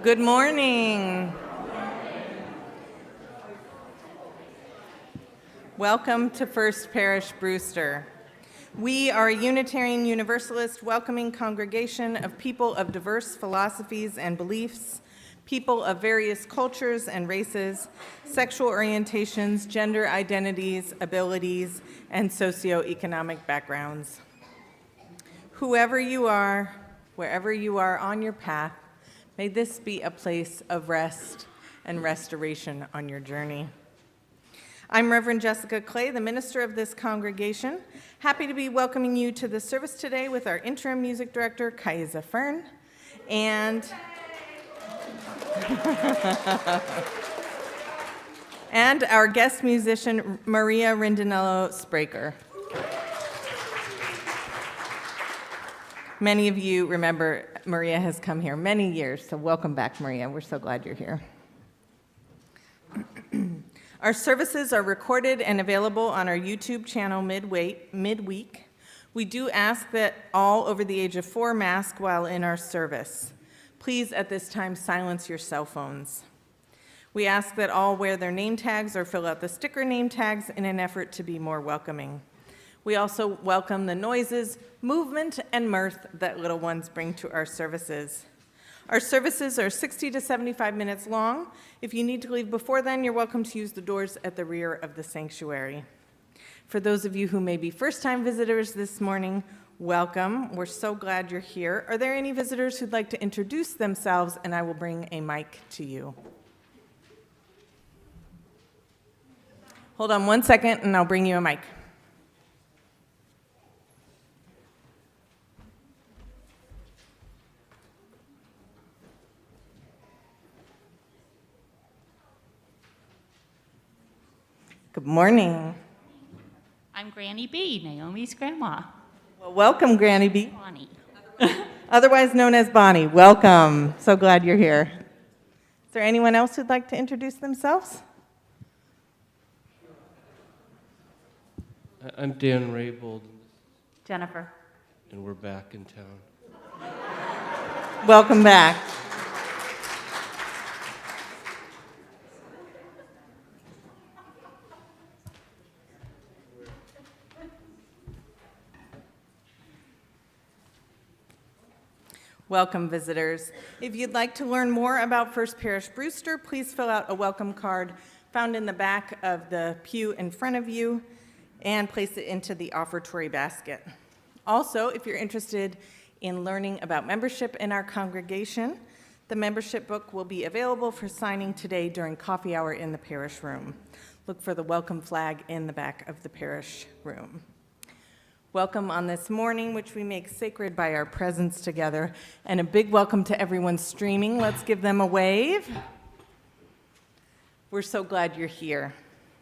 Good morning. Welcome to First Parish Brewster. We are a Unitarian Universalist welcoming congregation of people of diverse philosophies and beliefs, people of various cultures and races, sexual orientations, gender identities, abilities, and socioeconomic backgrounds. Whoever you are, wherever you are on your path, may this be a place of rest and restoration on your journey. I'm Reverend Jessica Clay, the minister of this congregation. Happy to be welcoming you to the service today with our interim music director, Kaiza Fern, and and our guest musician, Maria Rindinello Spraker. Many of you remember Maria has come here many years, so welcome back, Maria. We're so glad you're here. Our services are recorded and available on our YouTube channel midweek. We do ask that all over the age of 4 mask while in our service. Please, at this time, silence your cell phones. We ask that all wear their name tags or fill out the sticker name tags in an effort to be more welcoming. We also welcome the noises, movement, and mirth that little ones bring to our services. Our services are 60 to 75 minutes long. If you need to leave before then, you're welcome to use the doors at the rear of the sanctuary. For those of you who may be first-time visitors this morning, welcome. We're so glad you're here. Are there any visitors who'd like to introduce themselves, and I will bring a mic to you? Hold on one second, and I'll bring you a mic. Good morning. I'm Granny B, Naomi's grandma. Well, welcome, Granny B. Bonnie. Otherwise known as Bonnie. Welcome. So glad you're here. Is there anyone else who'd like to introduce themselves? I'm Dan Raybold, Jennifer. and we're back in town. Welcome back. Welcome, visitors. If you'd like to learn more about First Parish Brewster, please fill out a welcome card found in the back of the pew in front of you and place it into the offeratory basket. Also, if you're interested in learning about membership in our congregation, the membership book will be available for signing today during coffee hour in the parish room. Look for the welcome flag in the back of the parish room. Welcome on this morning, which we make sacred by our presence together, and a big welcome to everyone streaming. Let's give them a wave. We're so glad you're here.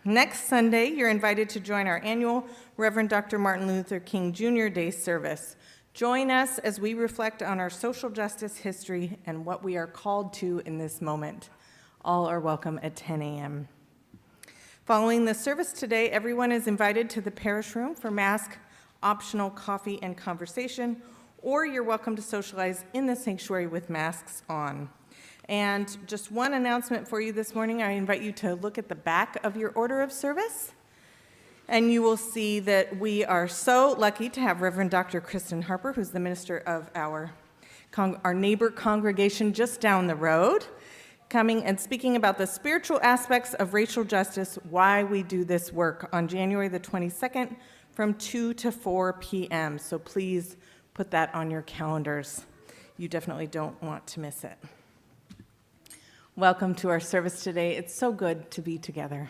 Next Sunday, you're invited to join our annual Reverend Dr. Martin Luther King Jr. Day service. Join us as we reflect on our social justice history and what we are called to in this moment. All are welcome at 10 a.m. Following the service today, everyone is invited to the parish room for mask optional coffee and conversation, or you're welcome to socialize in the sanctuary with masks on. And just one announcement for you this morning, I invite you to look at the back of your order of service, and you will see that we are so lucky to have Reverend Dr. Kristen Harper, who's the minister of our neighbor congregation just down the road, coming and speaking about the spiritual aspects of racial justice, why we do this work on January the 22nd, from 2 to 4 p.m. So please put that on your calendars. You definitely don't want to miss it. Welcome to our service today. It's so good to be together.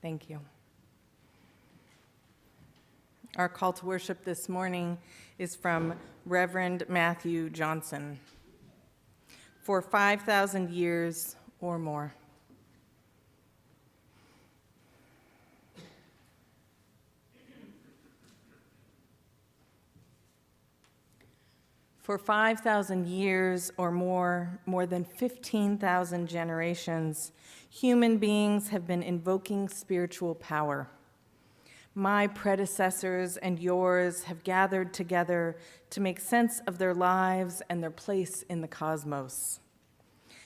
Thank you. Our call to worship this morning is from Reverend Matthew Johnson. For 5,000 years or more. For 5,000 years or more than 15,000 generations, human beings have been invoking spiritual power. My predecessors and yours have gathered together to make sense of their lives and their place in the cosmos.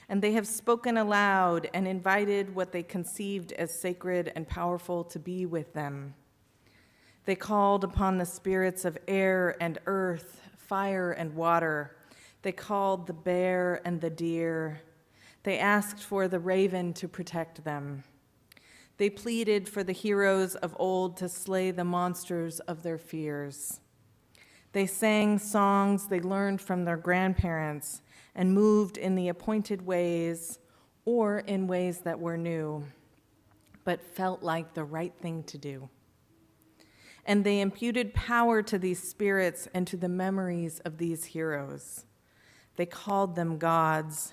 And they have spoken aloud and invited what they conceived as sacred and powerful to be with them. They called upon the spirits of air and earth, fire and water. They called the bear and the deer. They asked for the raven to protect them. They pleaded for the heroes of old to slay the monsters of their fears. They sang songs they learned from their grandparents and moved in the appointed ways or in ways that were new, but felt like the right thing to do. And they imputed power to these spirits and to the memories of these heroes. They called them gods,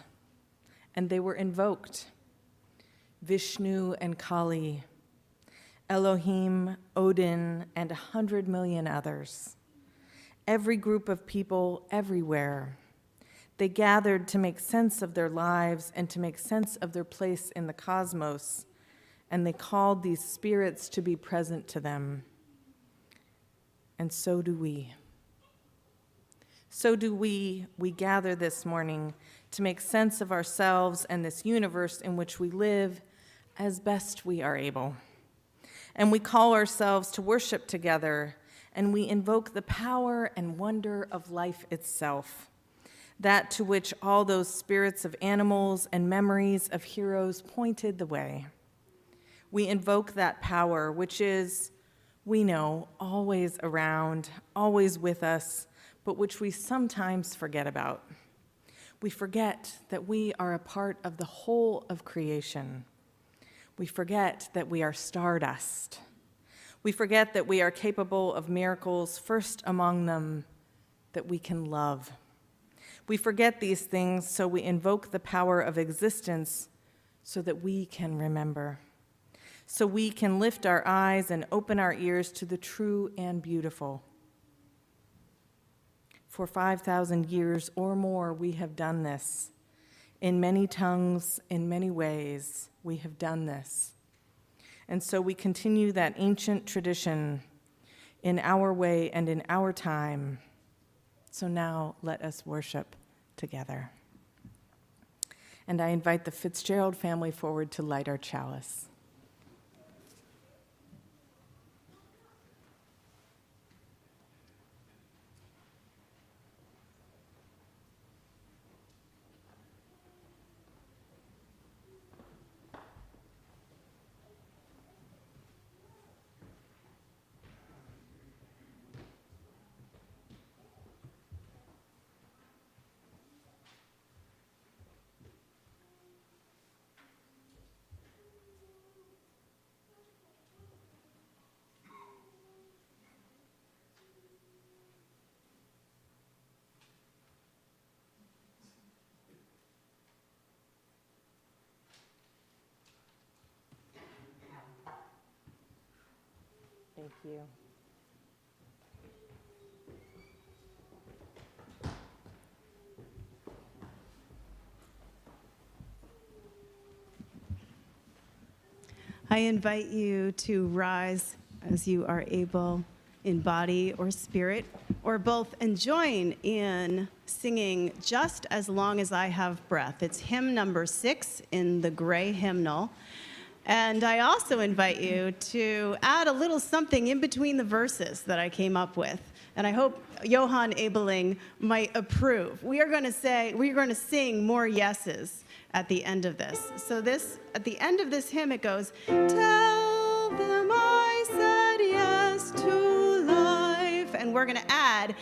and they were invoked. Vishnu and Kali, Elohim, Odin, and 100 million others. Every group of people everywhere. They gathered to make sense of their lives and to make sense of their place in the cosmos, and they called these spirits to be present to them. And so do we. So do we gather this morning to make sense of ourselves and this universe in which we live as best we are able. And we call ourselves to worship together, and we invoke the power and wonder of life itself, that to which all those spirits of animals and memories of heroes pointed the way. We invoke that power, which is, we know, always around, always with us, but which we sometimes forget about. We forget that we are a part of the whole of creation. We forget that we are stardust. We forget that we are capable of miracles, first among them, that we can love. We forget these things, so we invoke the power of existence so that we can remember, so we can lift our eyes and open our ears to the true and beautiful. For 5,000 years or more, we have done this. In many tongues, in many ways, we have done this. And so we continue that ancient tradition in our way and in our time. So now let us worship together. And I invite the Fitzgerald family forward to light our chalice. Thank you. I invite you to rise as you are able in body or spirit, or both, and join in singing Just As Long As I Have Breath. It's hymn number 6 in the gray hymnal. And I also invite you to add a little something in between the verses that I came up with. And I hope Johann Ebeling might approve. We are going to sing more yeses at the end of this. So at the end of this hymn, it goes, tell them I said yes to life. And we're going to add,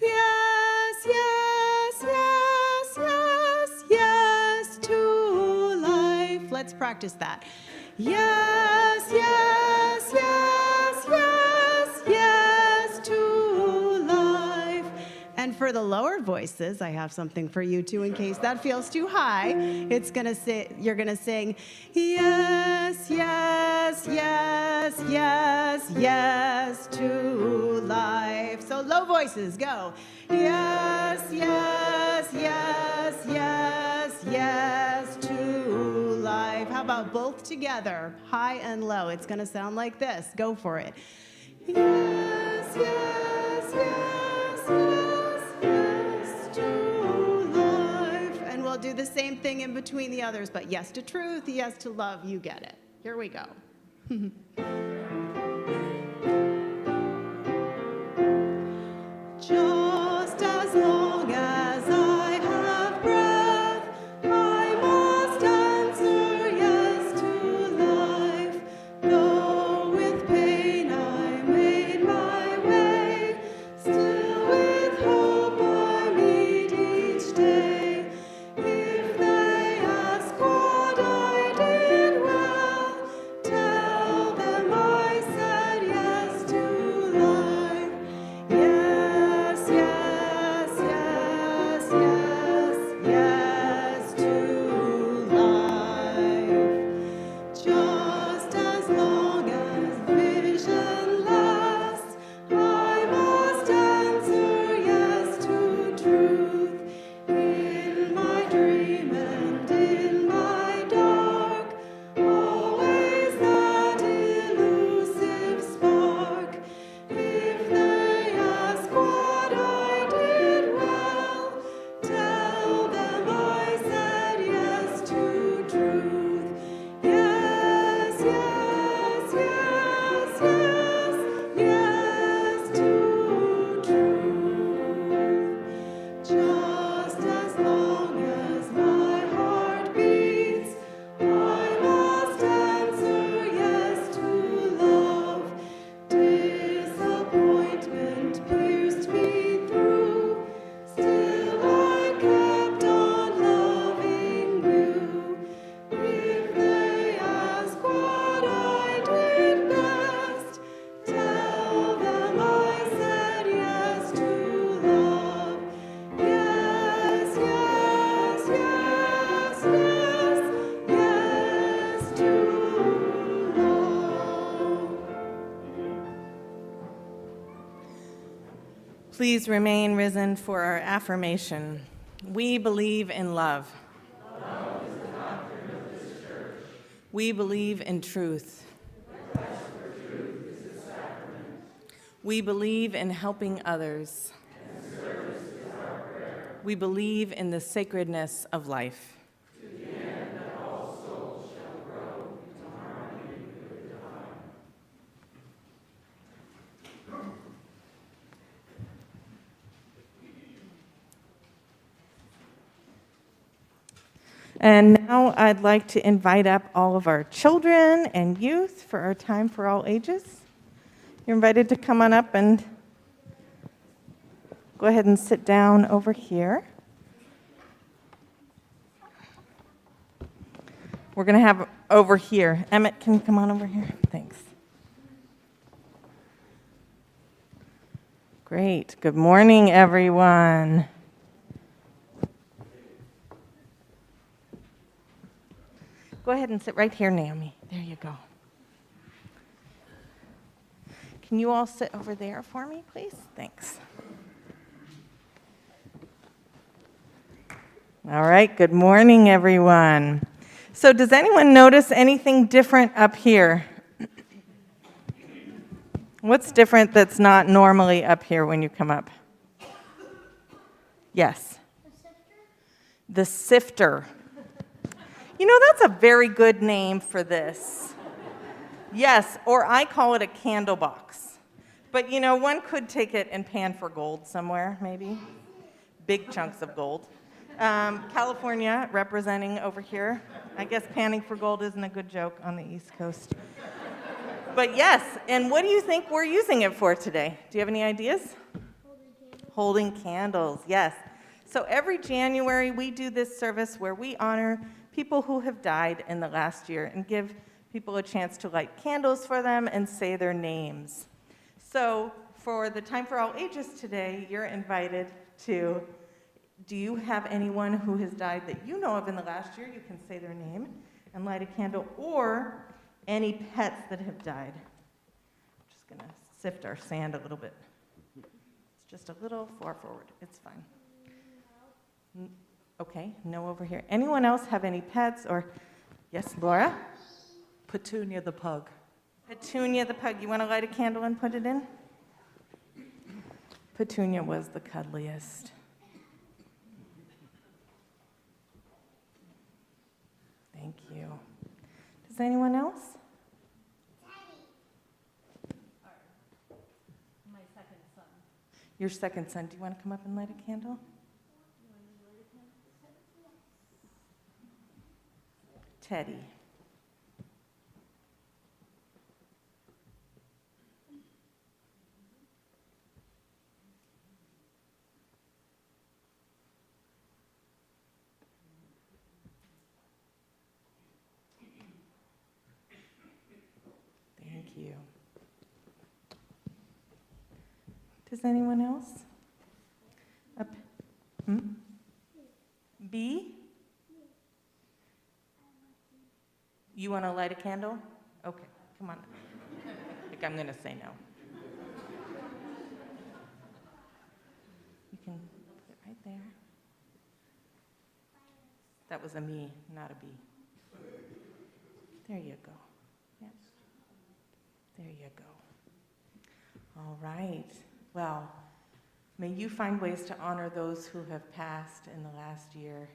yes, yes, yes, yes, yes to life. Let's practice that. Yes, yes, yes, yes, yes to life. And for the lower voices, I have something for you too in case that feels too high. You're gonna sing, yes, yes, yes, yes, yes to life. So low voices, go. Yes, yes, yes, yes, yes to life. How about both together, high and low? It's gonna sound like this. Go for it. Yes, yes, yes, yes, yes to life. And we'll do the same thing in between the others, but yes to truth, yes to love, you get it. Here we go. Just as long as I have breath, I must answer yes to life. Though with pain I made my way, still with hope I meet each day. If they ask what I did well, tell them I said yes to life. Yes, yes, yes, yes, yes to life. Just as long as vision lasts, I must answer yes to truth. In my dream and in my dark, always that elusive spark. If they ask what I did well, tell them I said yes to truth. Yes, yes, yes, yes, yes to truth. Just as long as my heart beats, I must answer yes to love. Disappointment pierced me through, still I kept on loving you. If they ask what I did best, tell them I said yes to love. Yes, yes, yes, yes, yes to love. Please remain risen for our affirmation. We believe in love. We believe in truth. We believe in helping others. We believe in the sacredness of life. And now I'd like to invite up all of our children and youth for our time for all ages. You're invited to come on up and go ahead and sit down over here. We're going to have over here. Emmett, can you come on over here? Thanks. Great. Good morning, everyone. Go ahead and sit right here, Naomi. There you go. Can you all sit over there for me, please? Thanks. All right, good morning, everyone. So does anyone notice anything different up here? What's different that's not normally up here when you come up? Yes. The sifter. You know, that's a very good name for this. Yes, or I call it a candle box. But, you know, one could take it and pan for gold somewhere, maybe. Big chunks of gold. California representing over here. I guess panning for gold isn't a good joke on the East Coast. But yes, and what do you think we're using it for today? Do you have any ideas? Holding candles, yes. So every January we do this service where we honor people who have died in the last year and give people a chance to light candles for them and say their names. So for the Time for All Ages today, you're invited to, do you have anyone who has died that you know of in the last year? You can say their name and light a candle, or any pets that have died. I'm just going to sift our sand a little bit. It's just a little far forward. It's fine. Okay, no over here. Anyone else have any pets or, yes, Laura? Petunia the pug. Petunia the pug. You want to light a candle and put it in? Petunia was the cuddliest. Thank you. Does anyone else? My second son. Your second son. Do you want to come up and light a candle? Teddy. Thank you. Does anyone else? Up. B? You want to light a candle? Okay, come on. I think I'm going to say no. You can put it right there. That was a me, not a B. There you go. Yep. There you go. All right. Well, may you find ways to honor those who have passed in the last year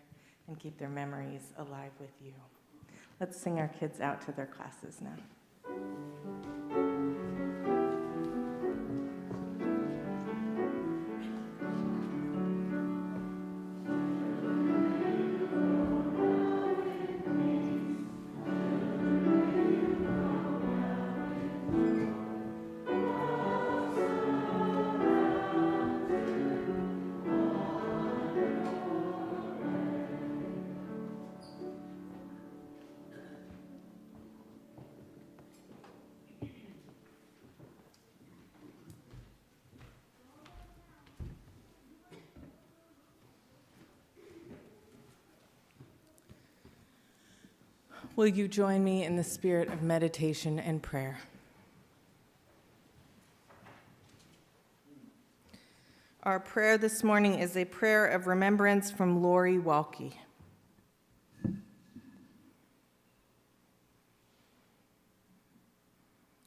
and keep their memories alive with you. Let's sing our kids out to their classes now. Will you join me in the spirit of meditation and prayer? Our prayer this morning is a prayer of remembrance from Lori Walke.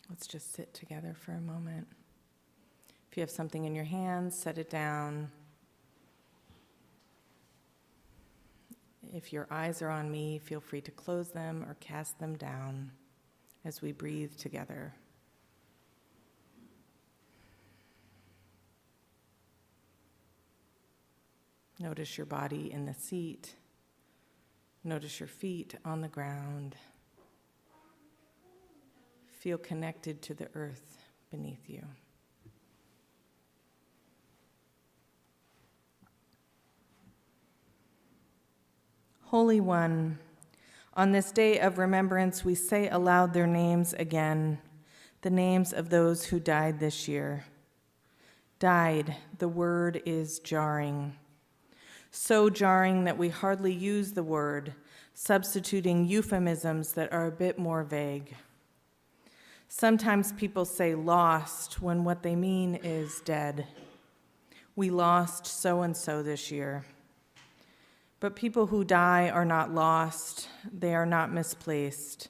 Let's just sit together for a moment. If you have something in your hands, set it down. If your eyes are on me, feel free to close them or cast them down as we breathe together. Notice your body in the seat. Notice your feet on the ground. Feel connected to the earth beneath you. Holy One, on this day of remembrance, we say aloud their names again, the names of those who died this year. Died, the word is jarring. So jarring that we hardly use the word, substituting euphemisms that are a bit more vague. Sometimes people say lost when what they mean is dead. We lost so-and-so this year. But people who die are not lost, they are not misplaced.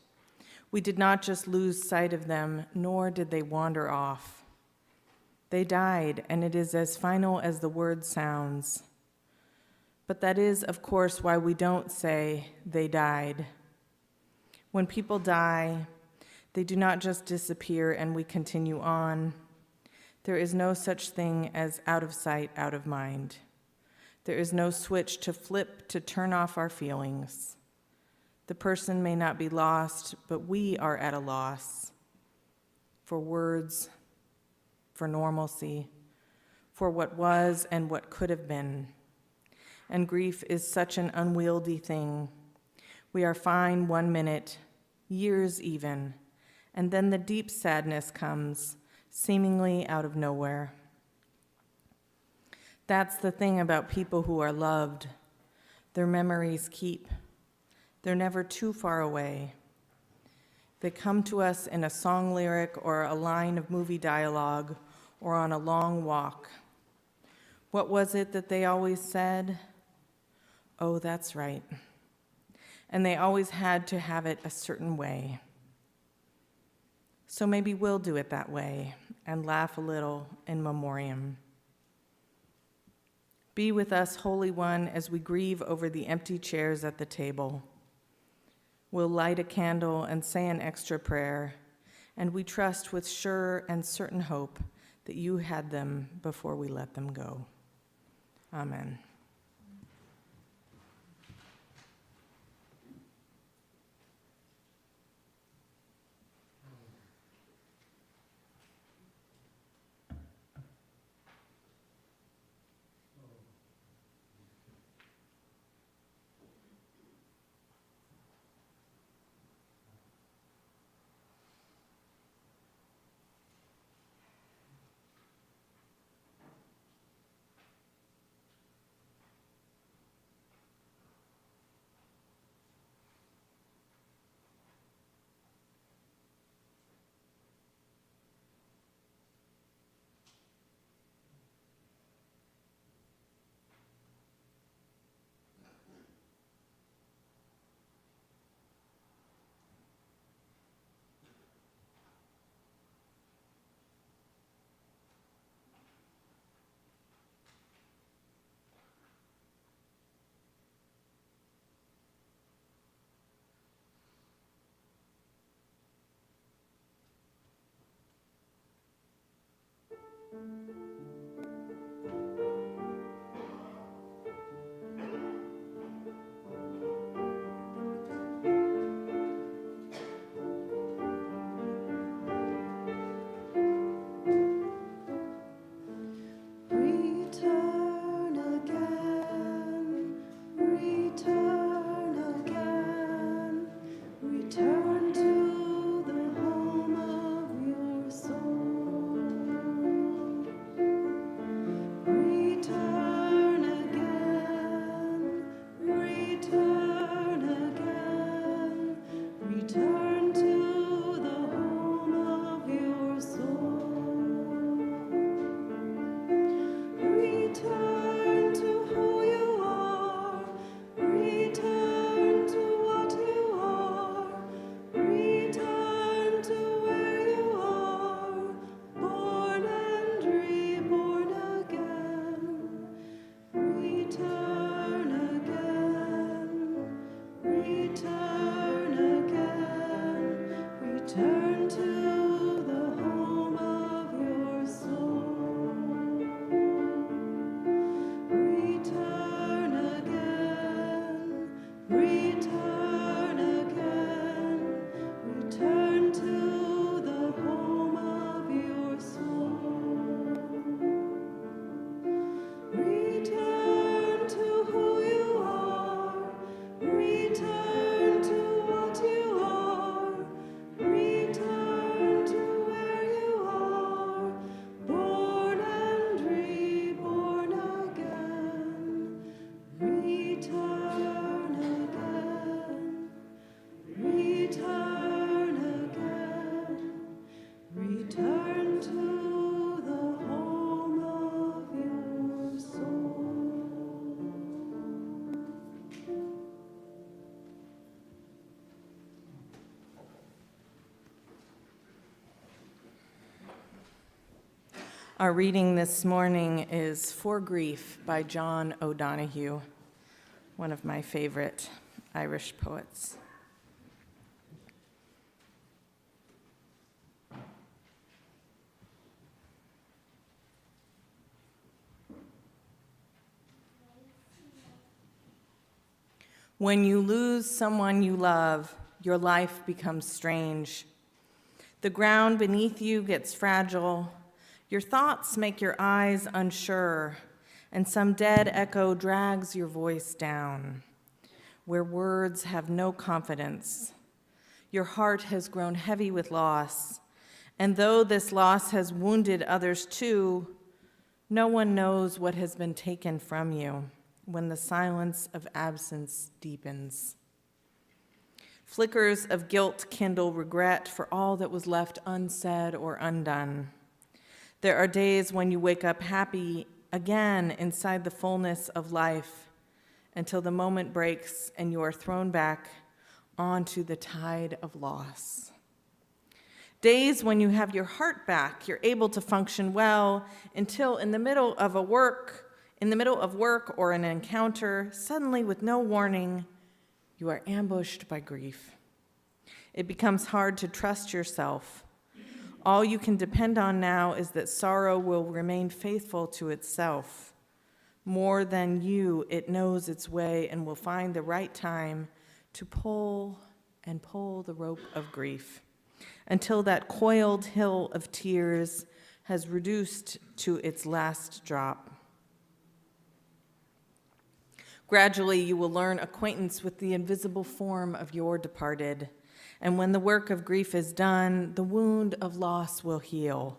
We did not just lose sight of them, nor did they wander off. They died, and it is as final as the word sounds. But that is, of course, why we don't say they died. When people die, they do not just disappear and we continue on. There is no such thing as out of sight, out of mind. There is no switch to flip to turn off our feelings. The person may not be lost, but we are at a loss for words, for normalcy, for what was and what could have been. And grief is such an unwieldy thing. We are fine 1 minute, years even, and then the deep sadness comes, seemingly out of nowhere. That's the thing about people who are loved. Their memories keep. They're never too far away. They come to us in a song lyric or a line of movie dialogue or on a long walk. What was it that they always said? Oh, that's right. And they always had to have it a certain way. So maybe we'll do it that way and laugh a little in memoriam. Be with us, Holy One, as we grieve over the empty chairs at the table. We'll light a candle and say an extra prayer, and we trust with sure and certain hope that you had them before we let them go. Amen. Our reading this morning is For Grief by John O'Donohue, one of my favorite Irish poets. When you lose someone you love, your life becomes strange. The ground beneath you gets fragile. Your thoughts make your eyes unsure, and some dead echo drags your voice down, where words have no confidence. Your heart has grown heavy with loss, and though this loss has wounded others too, no one knows what has been taken from you when the silence of absence deepens. Flickers of guilt kindle regret for all that was left unsaid or undone. There are days when you wake up happy again inside the fullness of life until the moment breaks and you are thrown back onto the tide of loss. Days when you have your heart back, you're able to function well until in the middle of work or an encounter, suddenly with no warning, you are ambushed by grief. It becomes hard to trust yourself. All you can depend on now is that sorrow will remain faithful to itself. More than you, it knows its way and will find the right time to pull the rope of grief until that coiled hill of tears has reduced to its last drop. Gradually, you will learn acquaintance with the invisible form of your departed, and when the work of grief is done, the wound of loss will heal,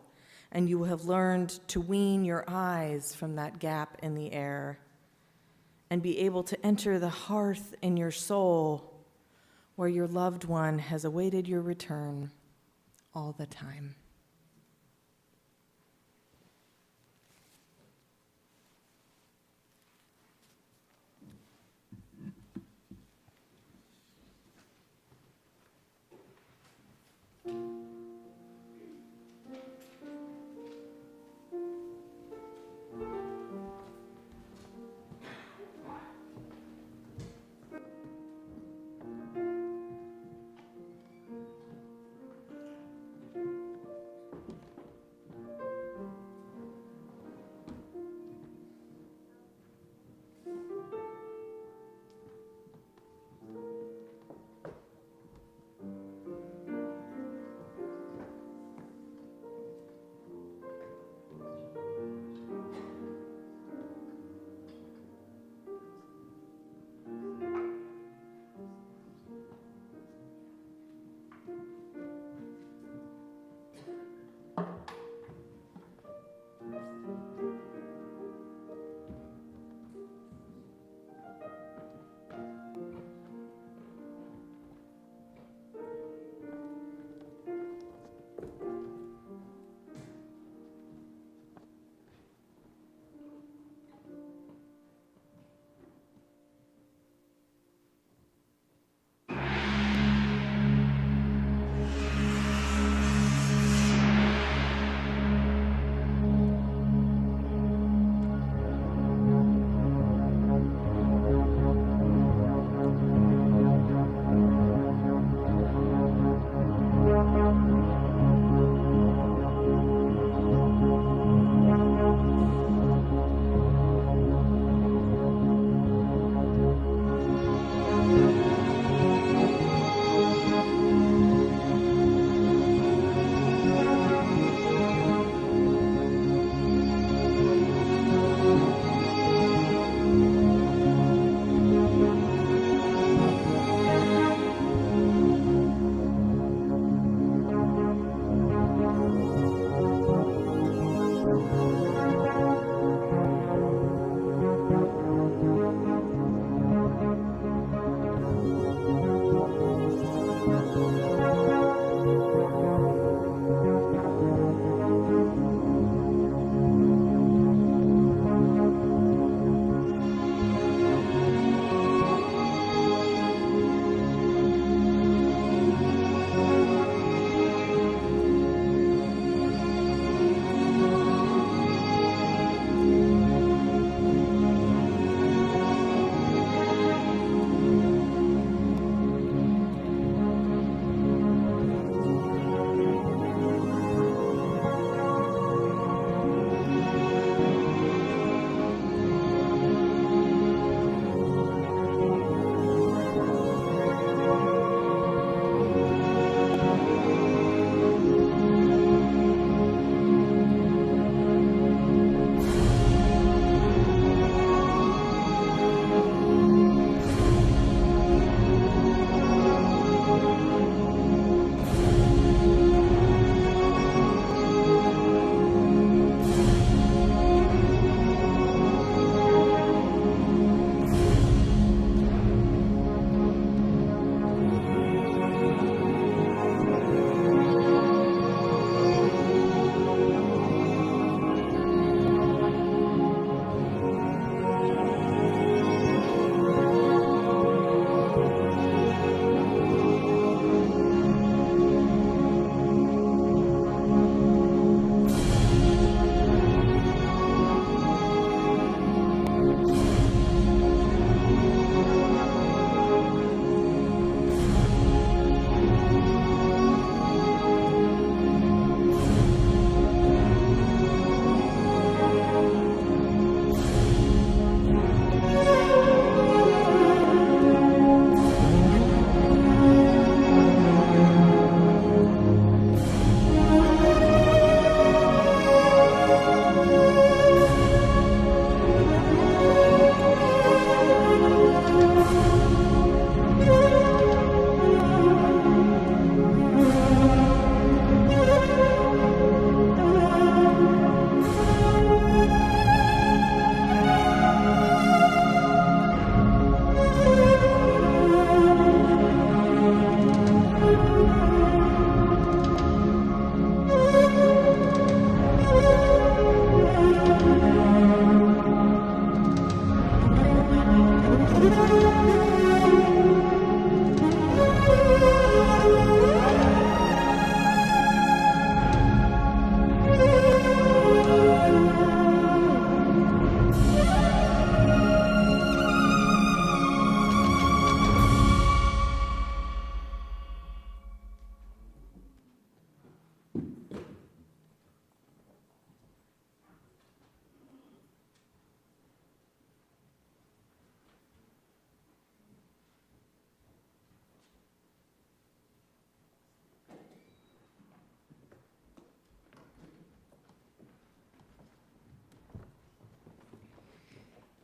and you will have learned to wean your eyes from that gap in the air and be able to enter the hearth in your soul where your loved one has awaited your return all the time.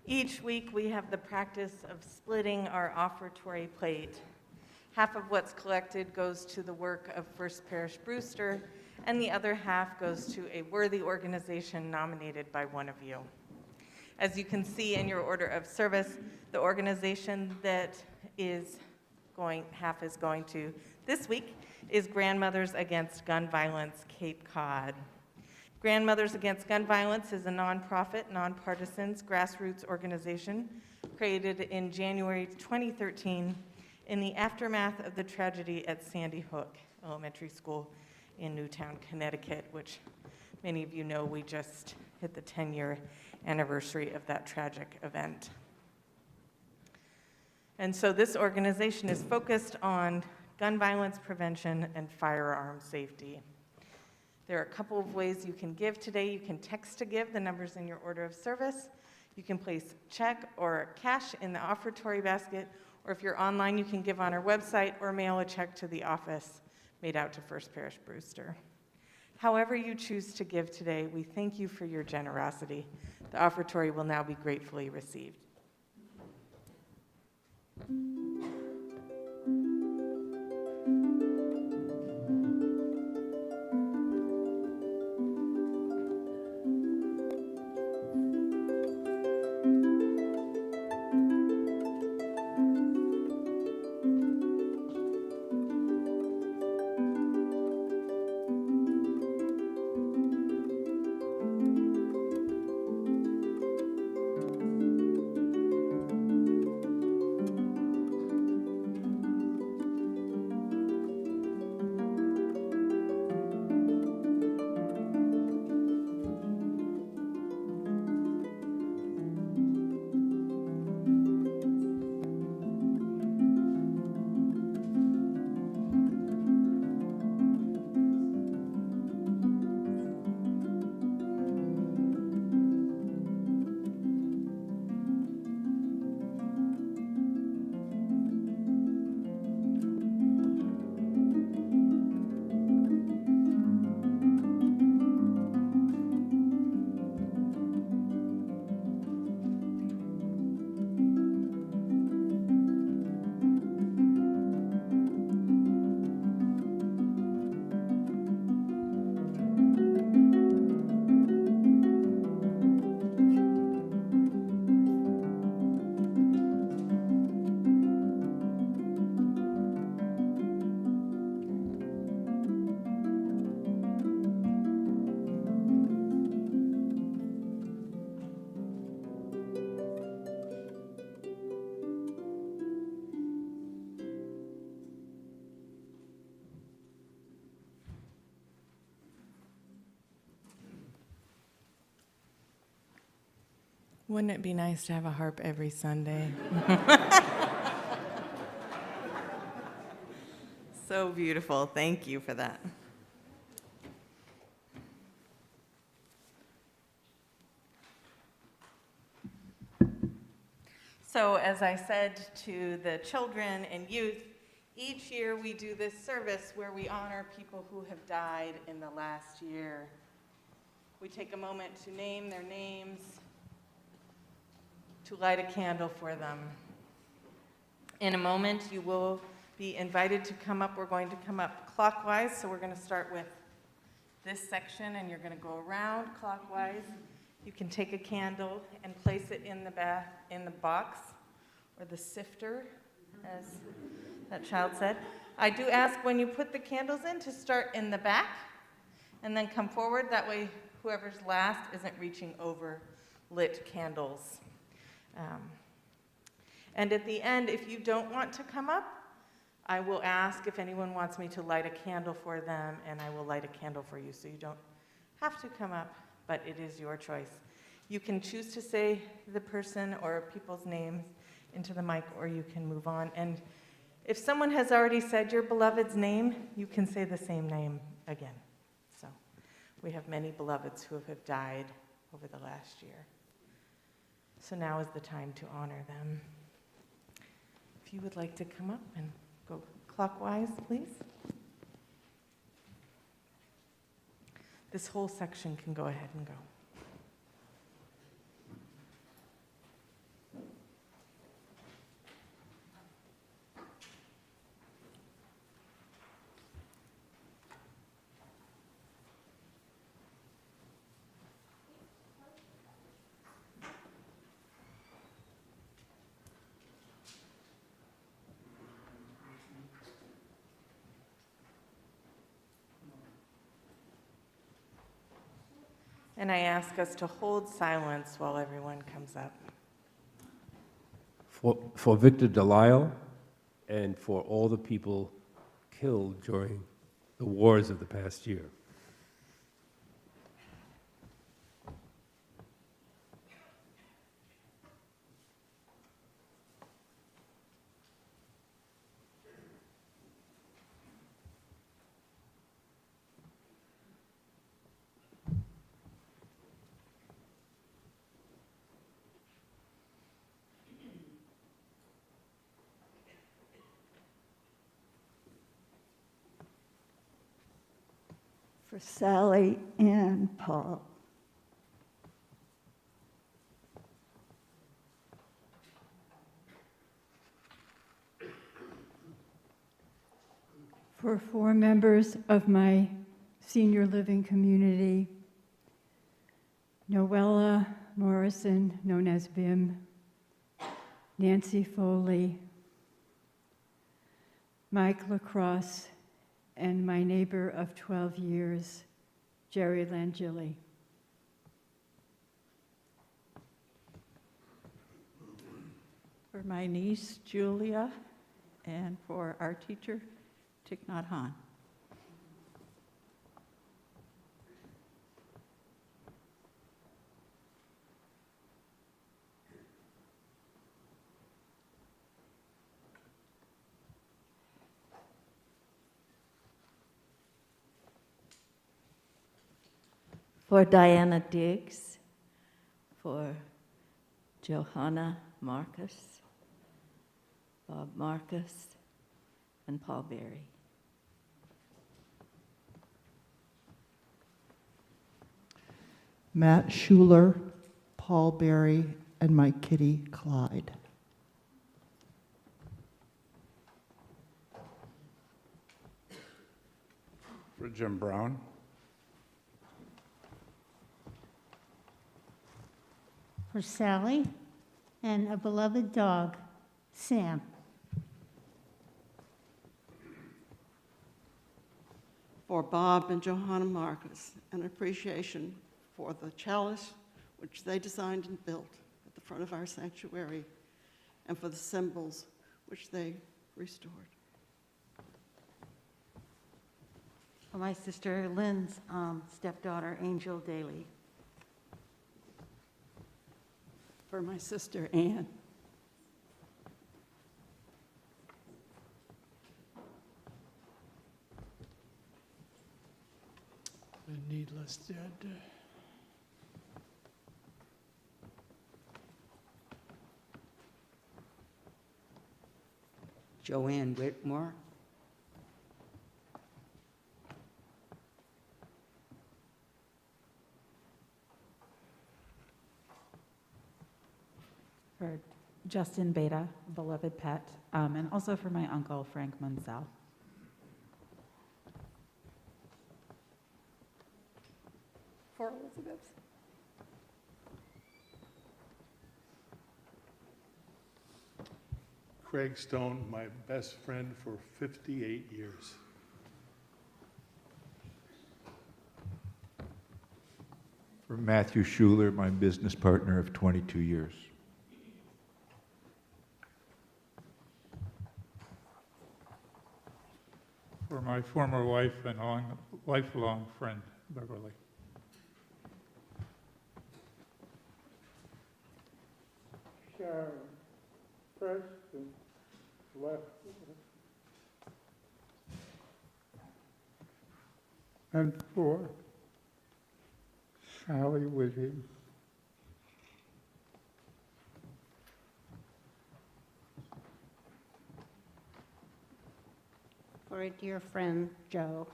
Each week, we have the practice of splitting our offeratory plate. Half of what's collected goes to the work of First Parish Brewster, and the other half goes to a worthy organization nominated by one of you. As you can see in your order of service, the organization that half is going to this week is Grandmothers Against Gun Violence, Cape Cod. Grandmothers Against Gun Violence is a nonprofit, nonpartisan, grassroots organization created in January 2013 in the aftermath of the tragedy at Sandy Hook Elementary School in Newtown, Connecticut, which many of you know we just hit the 10-year anniversary of that tragic event. And so this organization is focused on gun violence prevention and firearm safety. There are a couple of ways you can give today. You can text to give, the number's in your order of service. You can place check or cash in the offeratory basket, or if you're online, you can give on our website or mail a check to the office made out to First Parish Brewster. However you choose to give today, we thank you for your generosity. The offeratory will now be gratefully received. Wouldn't it be nice to have a harp every Sunday? So beautiful. Thank you for that. So as I said to the children and youth, each year we do this service where we honor people who have died in the last year. We take a moment to name their names, to light a candle for them. In a moment, you will be invited to come up. We're going to come up clockwise, so we're going to start with this section, and you're going to go around clockwise. You can take a candle and place it in the box, or the sifter, as that child said. I do ask when you put the candles in to start in the back, and then come forward. That way, whoever's last isn't reaching over lit candles. And at the end, if you don't want to come up, I will ask if anyone wants me to light a candle for them, and I will light a candle for you, so you don't have to come up, but it is your choice. You can choose to say the person or people's names into the mic, or you can move on. And if someone has already said your beloved's name, you can say the same name again. So we have many beloveds who have died over the last year. So now is the time to honor them. If you would like to come up and go clockwise, please. This whole section can go ahead and go. And I ask us to hold silence while everyone comes up. For Victor Delisle and for all the people killed during the wars of the past year. For Sally and Paul. For 4 members of my senior living community, Noella Morrison, known as Vim, Nancy Foley, Mike Lacrosse, and my neighbor of 12 years, Jerry Langilli. For my niece, Julia, and for our teacher, Thich Nhat Hanh. For Diana Diggs, for Johanna Marcus, Bob Marcus, and Paul Berry. Matt Schuler, Paul Berry, and my kitty, Clyde. For Jim Brown. For Sally and a beloved dog, Sam. For Bob and Johanna Marcus, an appreciation for the chalice which they designed and built at the front of our sanctuary, and for the symbols which they restored. For my sister Lynn's stepdaughter, Angel Daly. For my sister Anne. The needless dead. Joanne Whitmore. For Justin Beta, beloved pet, and also for my uncle, Frank Munsell. For Elizabeth. Craig Stone, my best friend for 58 years. For Matthew Schuler, my business partner of 22 years. For my former wife and lifelong friend, Beverly. Sharon, Preston, left. And for Sally Williams. For a dear friend, Joe.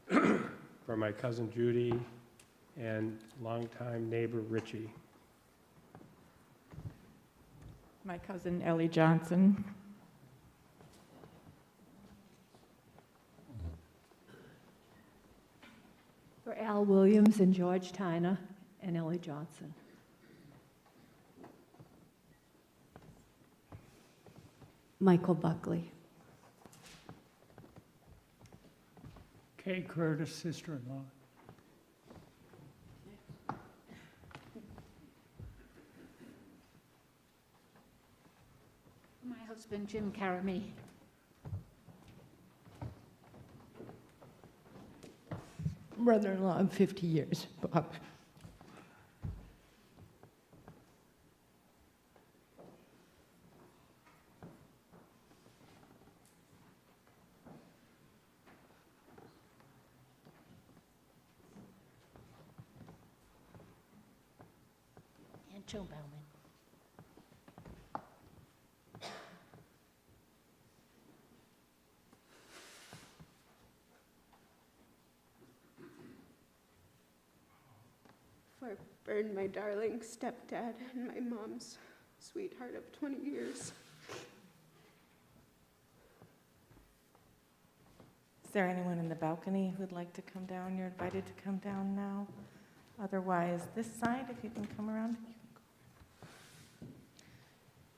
For my cousin Judy and longtime neighbor Richie. My cousin Ellie Johnson. For Al Williams and George Tyner and Ellie Johnson. Michael Buckley. Kay Curtis, sister-in-law. My husband, Jim Caramy. Brother-in-law of 50 years, Bob. And Joe Bauman. For Bern, my darling stepdad, and my mom's sweetheart of 20 years. Is there anyone in the balcony who'd like to come down? You're invited to come down now. Otherwise, this side, if you can come around. You can go.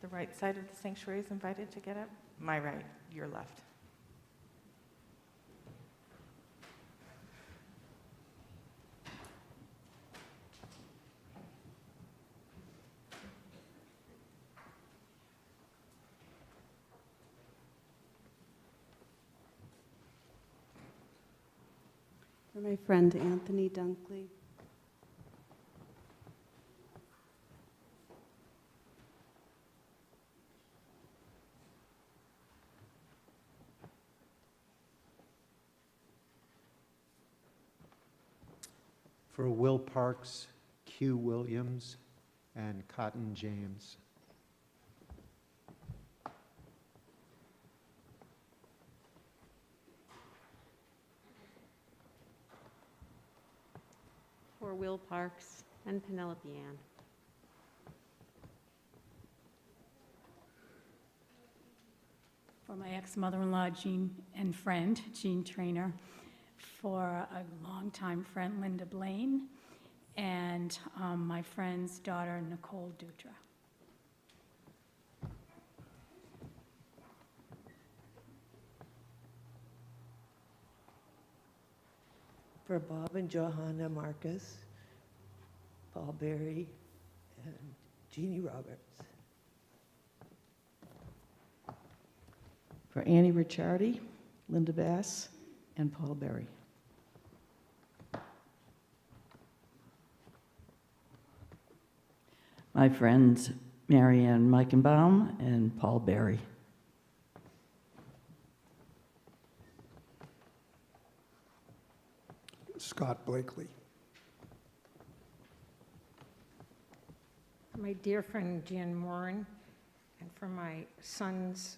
The right side of the sanctuary is invited to get up. My right, your left. For my friend Anthony Dunkley. For Will Parks, Q Williams, and Cotton James. For Will Parks and Penelope Ann. For my ex-mother-in-law, Jean, and friend, Jean Trainer. For a longtime friend, Linda Blaine. And my friend's daughter, Nicole Dutra. For Bob and Johanna Marcus, Paul Berry, and Jeannie Roberts. For Annie Ricciardi, Linda Bass, and Paul Berry. My friends Marianne Meichenbaum and Paul Berry. Scott Blakely. For my dear friend Jan Morin, and for my son's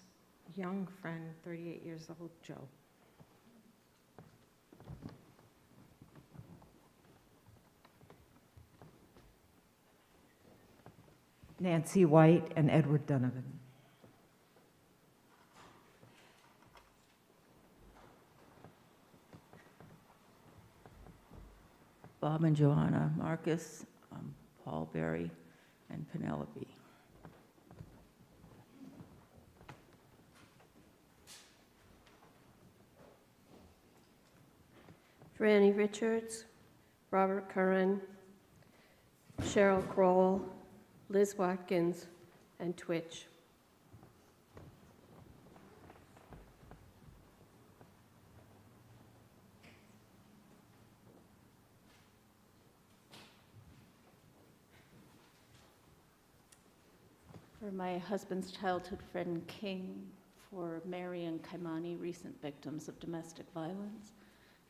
young friend, 38 years old, Joe. Nancy White and Edward Donovan. Bob and Johanna Marcus, Paul Berry, and Penelope. For Annie Richards, Robert Curran, Cheryl Kroll, Liz Watkins, and Twitch. For my husband's childhood friend King, for Mary and Kaimani, recent victims of domestic violence,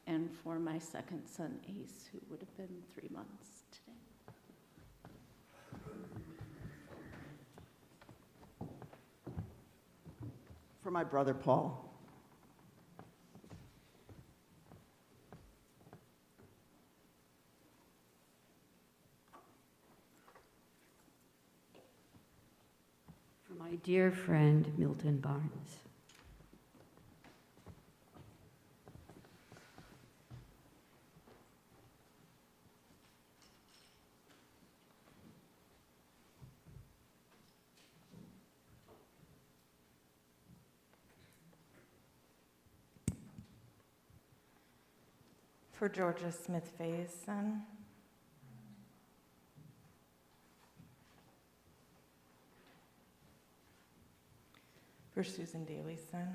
and for my second son Ace, who would have been 3 months today. For my brother Paul. For my dear friend Milton Barnes. For Georgia Smith Fay's son. For Susan Daly's son.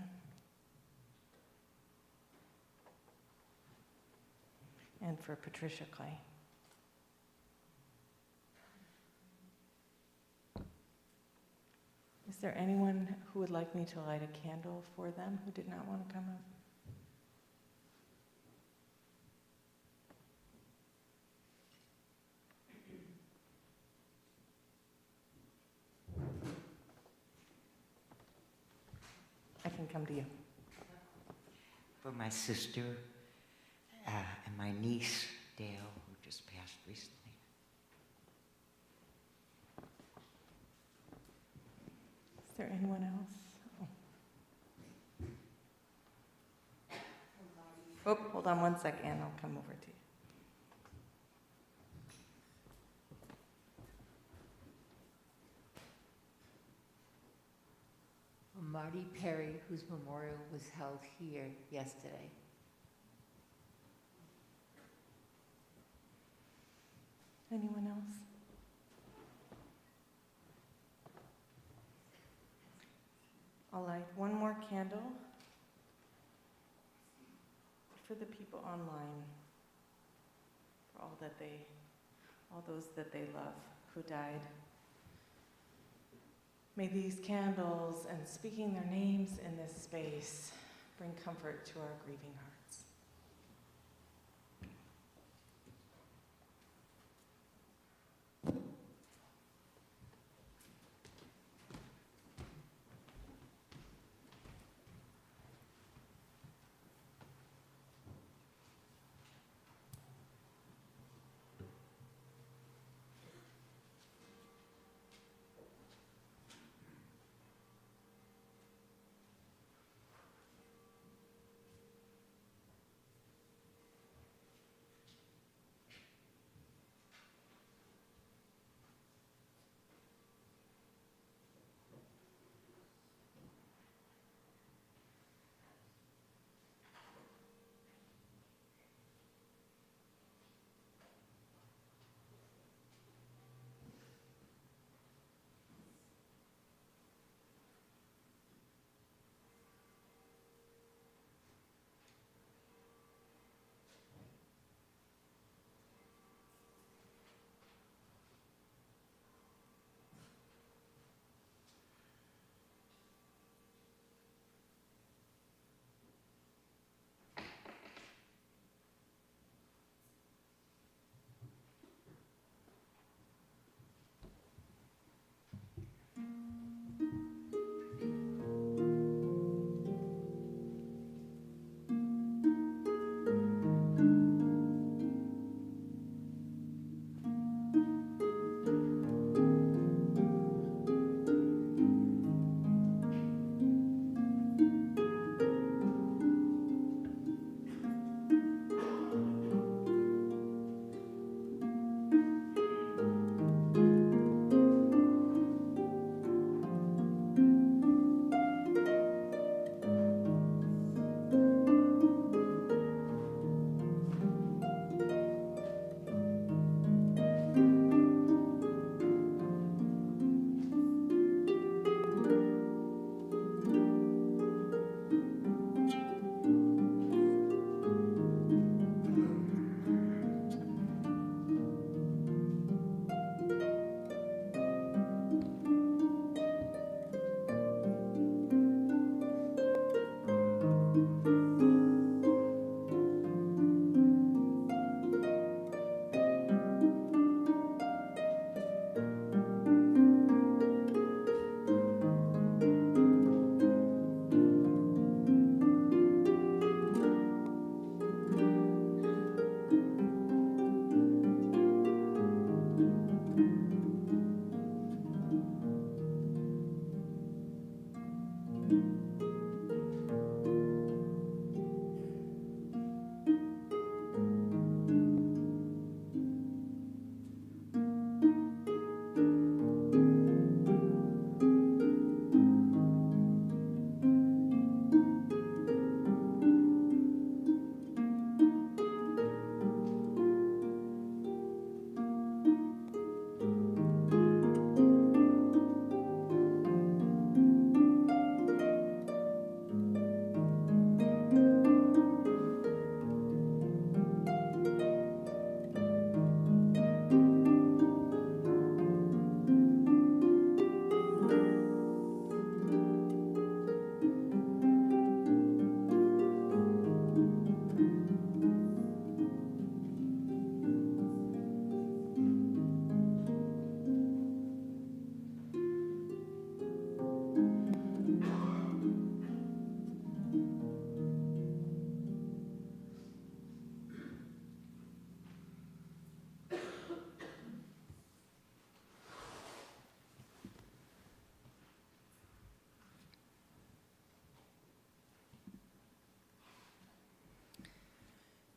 And for Patricia Clay. Is there anyone who would like me to light a candle for them who did not want to come up? I can come to you. For my sister and my niece, Dale, who just passed recently. Is there anyone else? Oh, hold on one second, I'll come over to you. Marty Perry, whose memorial was held here yesterday. Anyone else? I'll light one more candle for the people online, for all those that they love who died. May these candles and speaking their names in this space bring comfort to our grieving hearts.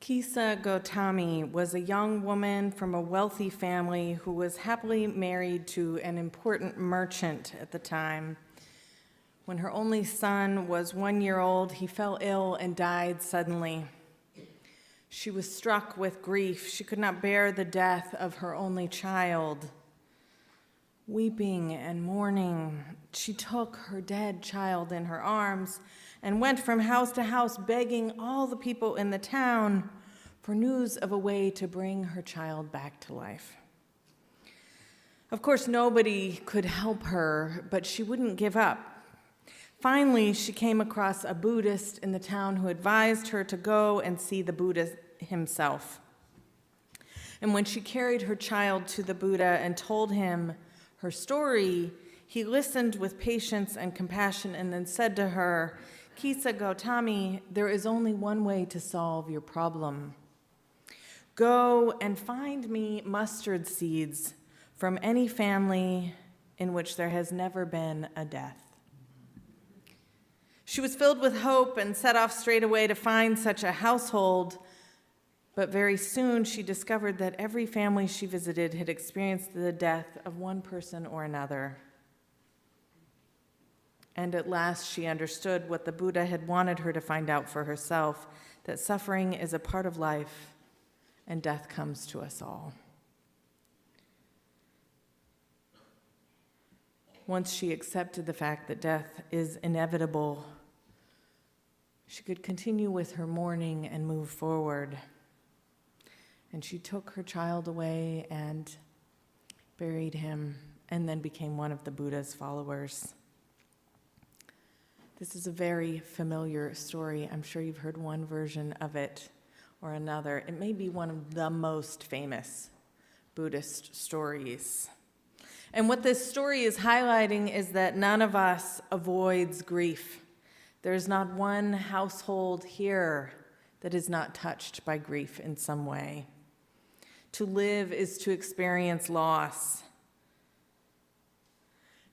Kisa Gautami was a young woman from a wealthy family who was happily married to an important merchant at the time. When her only son was 1 year old, he fell ill and died suddenly. She was struck with grief. She could not bear the death of her only child. Weeping and mourning, she took her dead child in her arms and went from house to house begging all the people in the town for news of a way to bring her child back to life. Of course, nobody could help her, but she wouldn't give up. Finally, she came across a Buddhist in the town who advised her to go and see the Buddha himself. And when she carried her child to the Buddha and told him her story, he listened with patience and compassion and then said to her, "Kisa Gautami, there is only one way to solve your problem. Go and find me mustard seeds from any family in which there has never been a death." She was filled with hope and set off straight away to find such a household, but very soon she discovered that every family she visited had experienced the death of one person or another. And at last she understood what the Buddha had wanted her to find out for herself, that suffering is a part of life and death comes to us all. Once she accepted the fact that death is inevitable, she could continue with her mourning and move forward. And she took her child away and buried him, and then became one of the Buddha's followers. This is a very familiar story. I'm sure you've heard one version of it or another. It may be one of the most famous Buddhist stories. And what this story is highlighting is that none of us avoids grief. There's not one household here that is not touched by grief in some way. To live is to experience loss.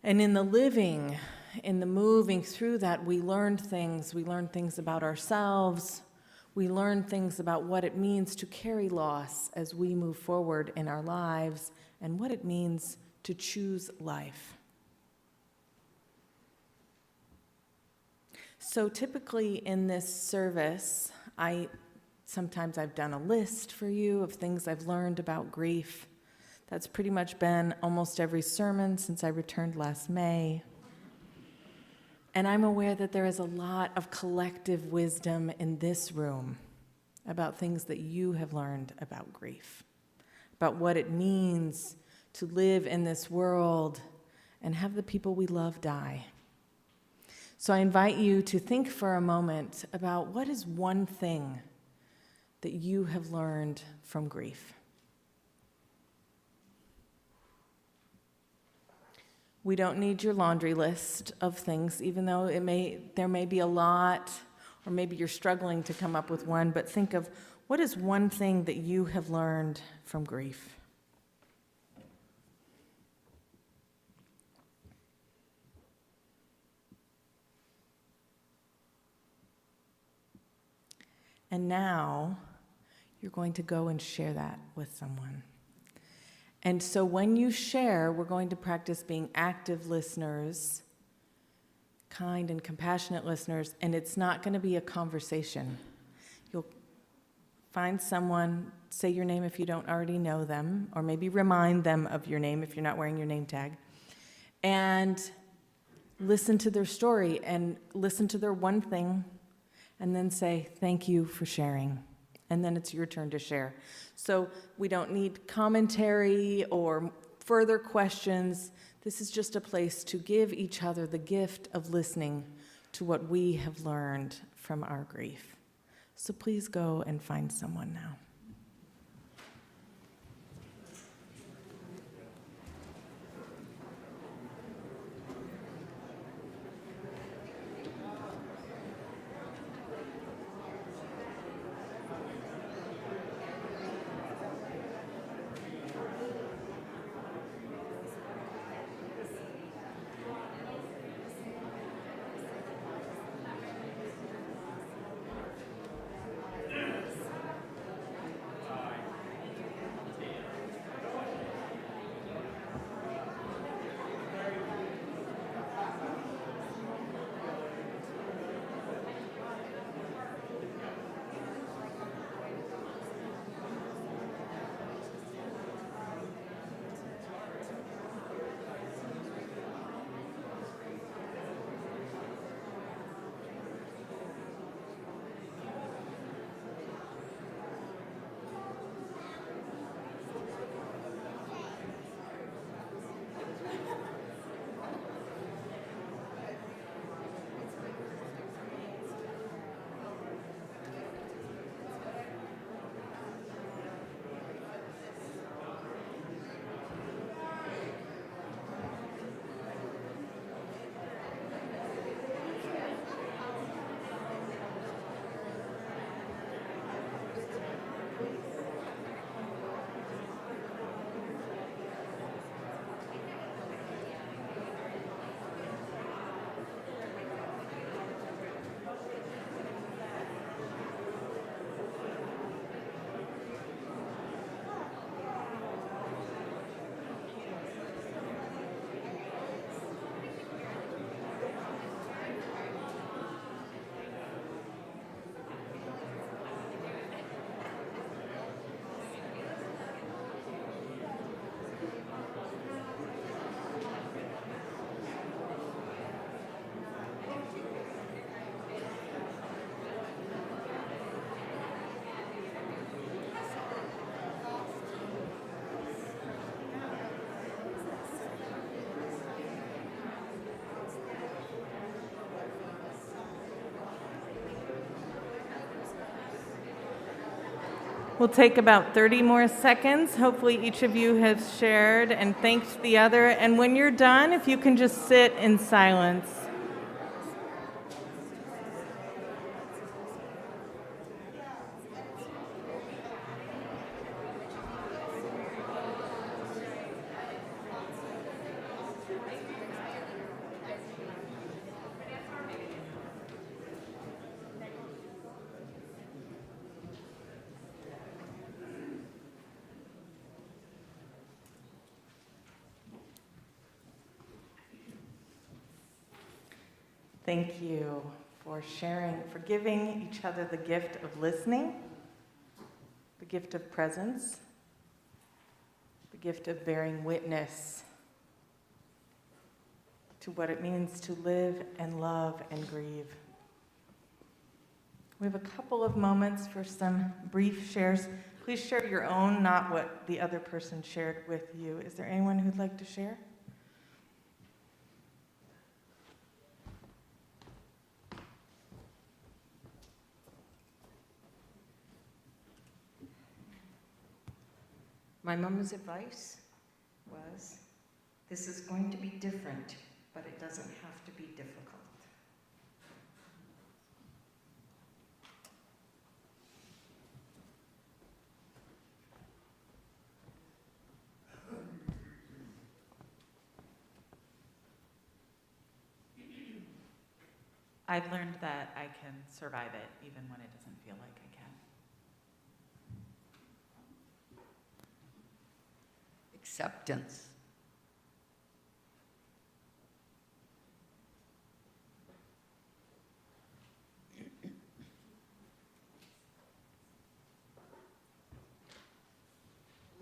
And in the living, in the moving through that, we learn things. We learn things about ourselves. We learn things about what it means to carry loss as we move forward in our lives and what it means to choose life. So typically in this service, sometimes I've done a list for you of things I've learned about grief. That's pretty much been almost every sermon since I returned last May. And I'm aware that there is a lot of collective wisdom in this room about things that you have learned about grief, about what it means to live in this world and have the people we love die. So I invite you to think for a moment about what is one thing that you have learned from grief. We don't need your laundry list of things, even though there may be a lot, or maybe you're struggling to come up with one, but think of what is one thing that you have learned from grief. And now you're going to go and share that with someone. And so when you share, we're going to practice being active listeners, kind and compassionate listeners, and it's not going to be a conversation. You'll find someone, say your name if you don't already know them, or maybe remind them of your name if you're not wearing your name tag, and listen to their story and listen to their one thing, and then say, "Thank you for sharing." And then it's your turn to share. So we don't need commentary or further questions. This is just a place to give each other the gift of listening to what we have learned from our grief. So please go and find someone now. We'll take about 30 more seconds. Hopefully each of you has shared and thanked the other. And when you're done, if you can just sit in silence. Thank you for sharing, for giving each other the gift of listening, the gift of presence, the gift of bearing witness to what it means to live and love and grieve. We have a couple of moments for some brief shares. Please share your own, not what the other person shared with you. Is there anyone who'd like to share? My mom's advice was, this is going to be different, but it doesn't have to be difficult. I've learned that I can survive it even when it doesn't feel like I can. Acceptance.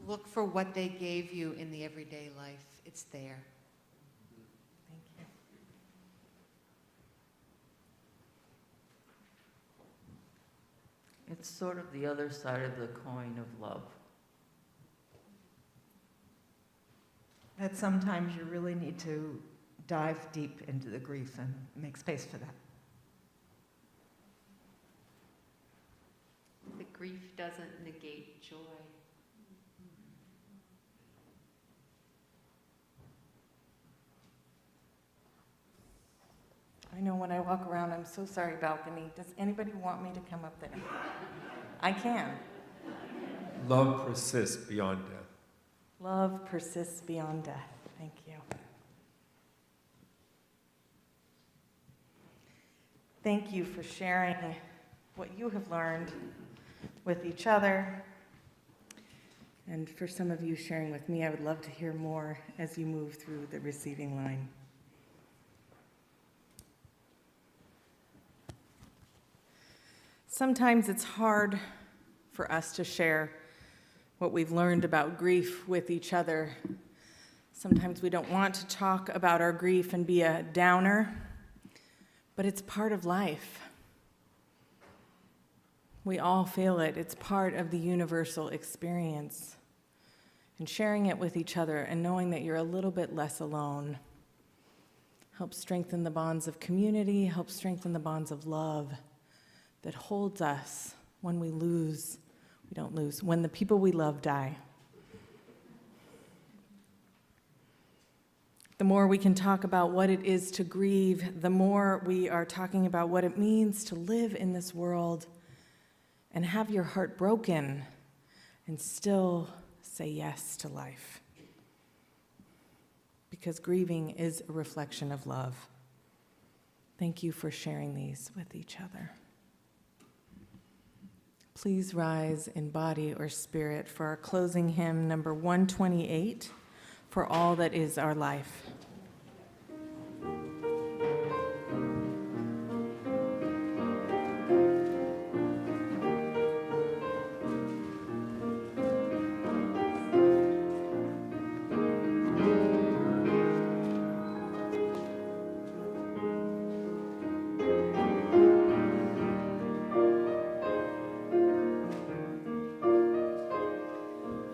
Look for what they gave you in the everyday life. It's there. Thank you. It's sort of the other side of the coin of love. That sometimes you really need to dive deep into the grief and make space for that. The grief doesn't negate joy. I know when I walk around, I'm so sorry, balcony. Does anybody want me to come up there? I can. Love persists beyond death. Love persists beyond death. Thank you. Thank you for sharing what you have learned with each other. And for some of you sharing with me, I would love to hear more as you move through the receiving line. Sometimes it's hard for us to share what we've learned about grief with each other. Sometimes we don't want to talk about our grief and be a downer, but it's part of life. We all feel it. It's part of the universal experience. And sharing it with each other and knowing that you're a little bit less alone helps strengthen the bonds of community, helps strengthen the bonds of love that holds us when we lose. We don't lose. When the people we love die. The more we can talk about what it is to grieve, the more we are talking about what it means to live in this world and have your heart broken and still say yes to life. Because grieving is a reflection of love. Thank you for sharing these with each other. Please rise in body or spirit for our closing hymn, number 128, For All That Is Our Life.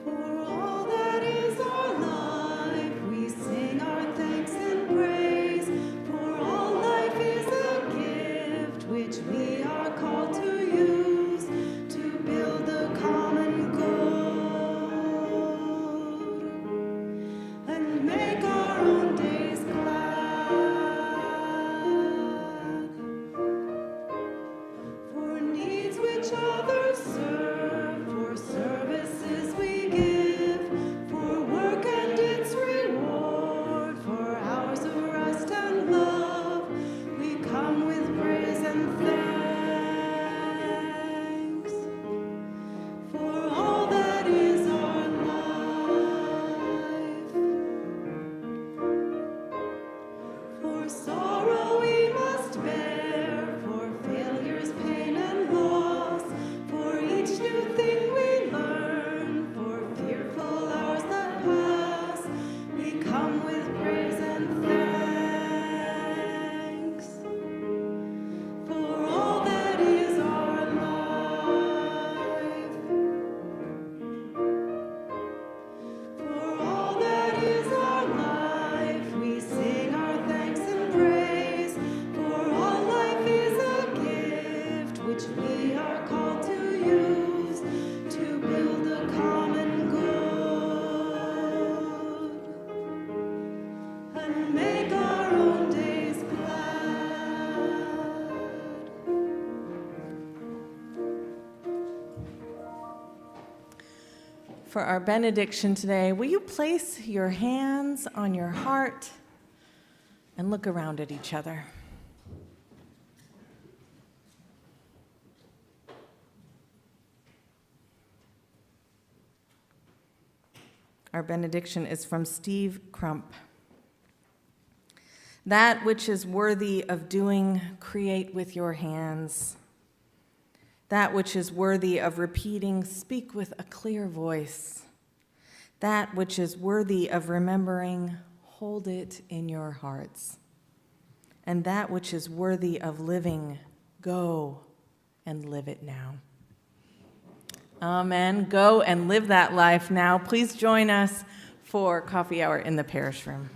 For all that is our life, we sing our thanks. for our benediction today, will you place your hands on your heart and look around at each other? Our benediction is from Steve Crump. That which is worthy of doing, create with your hands. That which is worthy of repeating, speak with a clear voice. That which is worthy of remembering, hold it in your hearts. And that which is worthy of living, go and live it now. Amen. Go and live that life now. Please join us for coffee hour in the parish room.